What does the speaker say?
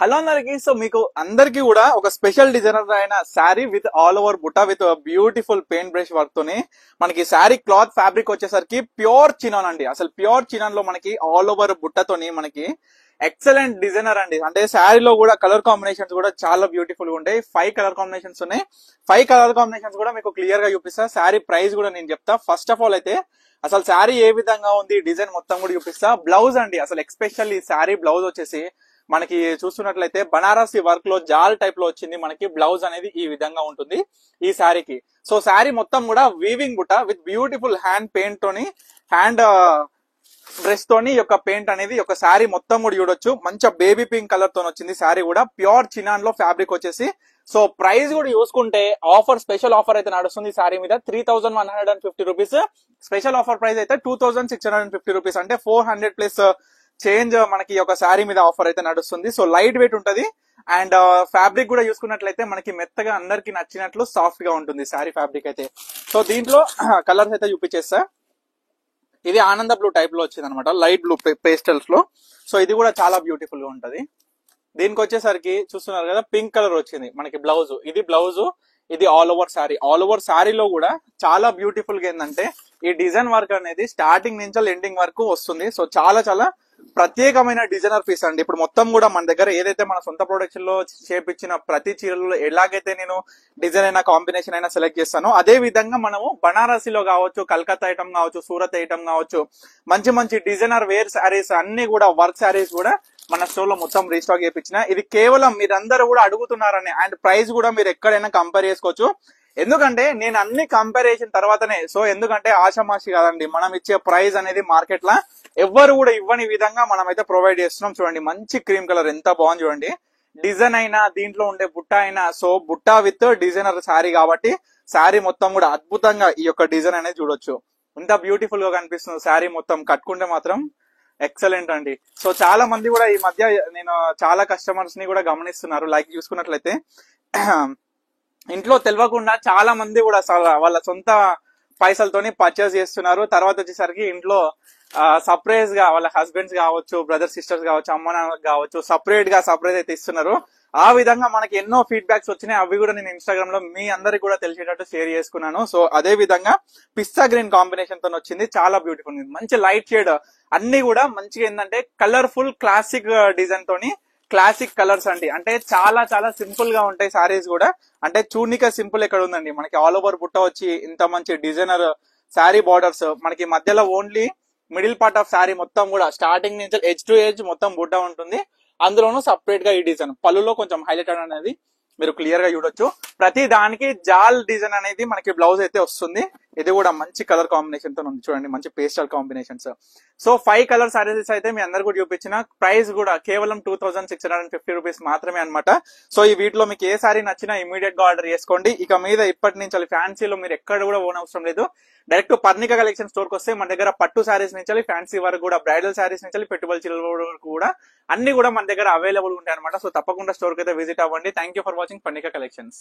Hello అందరికి. So మీకు అందరికి కూడా ఒక స్పెషల్ డిజైనర్ అయిన శారీ విత్ ఆల్ ఓవర్ బుట్ట with beautiful paint brush work తోని మనకి శారీ క్లాత్ ఫ్యాబ్రిక్ వచ్చేసరికి ప్యూర్ చినాన్ అండి. అసలు ప్యూర్ చినాన్ లో మనకి ఆల్ ఓవర్ బుట్టతోని మనకి ఎక్సలెంట్ డిజైనర్ అండి. అంటే శారీలో కూడా కలర్ కాంబినేషన్స్ కూడా చాలా బ్యూటిఫుల్ గా ఉంటాయి. 5 కలర్ కాంబినేషన్స్ ఉన్నాయి. 5 కలర్ కాంబినేషన్స్ కూడా మీకు క్లియర్ గా చూపిస్తా. శారీ ప్రైస్ కూడా నేను చెప్తా. ఫస్ట్ ఆఫ్ ఆల్ అయితే అసలు శారీ ఏ విధంగా ఉంది, డిజైన్ మొత్తం కూడా చూపిస్తా. బ్లౌజ్ అండి, అసలు ఎక్స్పెషల్ ఈ శారీ బ్లౌజ్ వచ్చేసి మనకి చూస్తున్నట్లయితే బనారసి వర్క్ లో జాల్ టైప్ లో వచ్చింది. మనకి బ్లౌజ్ అనేది ఈ విధంగా ఉంటుంది ఈ శారీకి. సో శారీ మొత్తం కూడా వీవింగ్ బుట్ట విత్ బ్యూటిఫుల్ హ్యాండ్ పెయింట్ తోని, హ్యాండ్ బ్రష్ తోని యొక్క పెయింట్ అనేది ఒక శారీ మొత్తం కూడా చూడొచ్చు. మంచి బేబీ పింక్ కలర్ తో వచ్చింది శారీ కూడా. ప్యూర్ చినాన్ లో ఫ్యాబ్రిక్ వచ్చేసి. సో ప్రైస్ కూడా చూసుకుంటే ఆఫర్, స్పెషల్ ఆఫర్ అయితే నడుస్తుంది శారీ మీద 3150 రూపీస్. స్పెషల్ ఆఫర్ ప్రైస్ అయితే 2650 రూపీస్, అంటే 400 ప్లస్ చేంజ్ మనకి ఒక శారీ మీద ఆఫర్ అయితే నడుస్తుంది. సో లైట్ వెయిట్ ఉంటది. అండ్ ఫ్యాబ్రిక్ కూడా చూసుకున్నట్లయితే మనకి మెత్తగా అందరికి నచ్చినట్లు సాఫ్ట్ గా ఉంటుంది శారీ ఫ్యాబ్రిక్ అయితే. సో దీంట్లో కలర్స్ అయితే చూపించేస్తా. ఇది ఆనంద బ్లూ టైప్ లో వచ్చింది అనమాట, లైట్ బ్లూ పేస్టల్స్ లో. సో ఇది కూడా చాలా బ్యూటిఫుల్ గా ఉంటది. దీనికి వచ్చేసరికి చూస్తున్నారు కదా, పింక్ కలర్ వచ్చింది మనకి బ్లౌజ్. ఇది బ్లౌజ్, ఇది all over sari. All over శారీలో కూడా చాలా బ్యూటిఫుల్ గా ఏంటంటే ఈ డిజైన్ వర్క్ అనేది స్టార్టింగ్ నుంచి ఎండింగ్ వరకు వస్తుంది. సో చాలా చాలా ప్రత్యేకమైన డిజైనర్ పీస్ అండి. ఇప్పుడు మొత్తం కూడా మన దగ్గర ఏదైతే మన సొంత ప్రొడక్షన్ లో చేపించిన ప్రతి చీరలో ఎలాగైతే నేను డిజైన్ అయినా కాంబినేషన్ అయినా సెలెక్ట్ చేస్తానో, అదే విధంగా మనము బనారసిలో కావచ్చు, కల్కత్తా ఐటమ్ కావచ్చు, సూరత్ ఐటమ్ కావచ్చు, మంచి మంచి డిజైనర్ వేర్ శారీస్ అన్ని కూడా, వర్క్ శారీస్ కూడా మన స్టోర్ లో మొత్తం రీస్టాక్ చేయించిన. ఇది కేవలం మీరందరూ కూడా అడుగుతున్నారని, అండ్ ప్రైస్ కూడా మీరు ఎక్కడైనా కంపేర్ చేసుకోవచ్చు. ఎందుకంటే నేను అన్ని కంపేర్ చేసిన తర్వాతనే, సో ఎందుకంటే ఆషామాషి కాదండి, మనం ఇచ్చే ప్రైస్ అనేది మార్కెట్ లా ఎవ్వరు కూడా ఇవ్వని విధంగా మనం అయితే ప్రొవైడ్ చేస్తున్నాం. చూడండి, మంచి క్రీమ్ కలర్ ఎంత బాగుంది చూడండి. డిజైన్ అయినా, దీంట్లో ఉండే బుట్ట అయినా, సో బుట్ట విత్ డిజైనర్ శారీ కాబట్టి శారీ మొత్తం కూడా అద్భుతంగా ఈ యొక్క డిజైన్ అనేది చూడొచ్చు. ఎంత బ్యూటిఫుల్ గా కనిపిస్తుంది శారీ మొత్తం. కట్టుకుంటే మాత్రం ఎక్సలెంట్ అండి. సో చాలా మంది కూడా ఈ మధ్య నేను చాలా కస్టమర్స్ ని కూడా గమనిస్తున్నారు. లైక్ చూసుకున్నట్లయితే ఇంట్లో తెలియకుండా చాలా మంది కూడా వాళ్ళ సొంత పైసలతోని పర్చేస్ చేస్తున్నారు. తర్వాత వచ్చేసరికి ఇంట్లో సర్ప్రైజ్ గా వాళ్ళ హస్బెండ్స్ కావచ్చు, బ్రదర్ సిస్టర్స్ కావచ్చు, అమ్మ నాన్నలకు కావచ్చు, సపరేట్ అయితే ఇస్తున్నారు. ఆ విధంగా మనకి ఎన్నో ఫీడ్బ్యాక్స్ వచ్చినాయి. అవి కూడా నేను ఇన్స్టాగ్రామ్ లో మీ అందరికి కూడా తెలిసేటట్టు షేర్ చేసుకున్నాను. సో అదే విధంగా పిస్తా గ్రీన్ కాంబినేషన్ తో వచ్చింది, చాలా బ్యూటిఫుల్ ఉంది. మంచి లైట్ షేడ్, అన్ని కూడా మంచిగా ఏంటంటే కలర్ఫుల్ క్లాసిక్ డిజైన్ తోని, క్లాసిక్ కలర్స్ అండి. అంటే చాలా చాలా సింపుల్ గా ఉంటాయి సారీస్ కూడా. అంటే చూనిక సింపుల్ ఎక్కడ ఉందండి, మనకి ఆల్ ఓవర్ బుట్ట వచ్చి ఇంత మంచి డిజైనర్ శారీ బార్డర్స్, మనకి మధ్యలో only middle part of sari మొత్తం కూడా స్టార్టింగ్ నుంచి ఎడ్జ్ టు ఎడ్జ్ మొత్తం బుట్ట ఉంటుంది. అందులోనూ సపరేట్ గా ఈ డిజైన్ పళ్ళులో కొంచెం హైలైట్ అనేది మీరు క్లియర్ గా చూడొచ్చు. ప్రతి దానికి జాల్ డిజైన్ అనేది మనకి బ్లౌజ్ అయితే వస్తుంది. ఇది కూడా మంచి కలర్ కాంబినేషన్ తో ఉంది చూడండి, మంచి pastel combinations. So 5 colour saris అయితే మీ అందరు కూడా చూపించిన. ప్రైస్ కూడా కేవలం 2650 రూపీస్ మాత్రమే అనమాట. సో ఈ వీటిలో మీకు ఏ సారీ నచ్చినా ఇమీడియట్ గా ఆర్డర్ చేసుకోండి. ఇక మీద ఇప్పటి నుంచి ఫ్యాన్సీలో మీరు ఎక్కడ కూడా ఓన్ అవసరం లేదు. డైరెక్ట్ పర్ణిక కలెక్షన్ స్టోర్ కి వస్తే మన దగ్గర పట్టు శారీస్ నుంచి ఫ్యాన్సీ వరకు కూడా, బ్రైడల్ శారీస్ నుంచి పెట్టుబడి చీరల వరకు కూడా అన్ని కూడా మన దగ్గర అవైలబుల్ ఉంటాయి అనమాట. సో తప్పకుండా స్టోర్ కి అయితే విజిట్ అవ్వండి. Thank you for watching Parnika collections.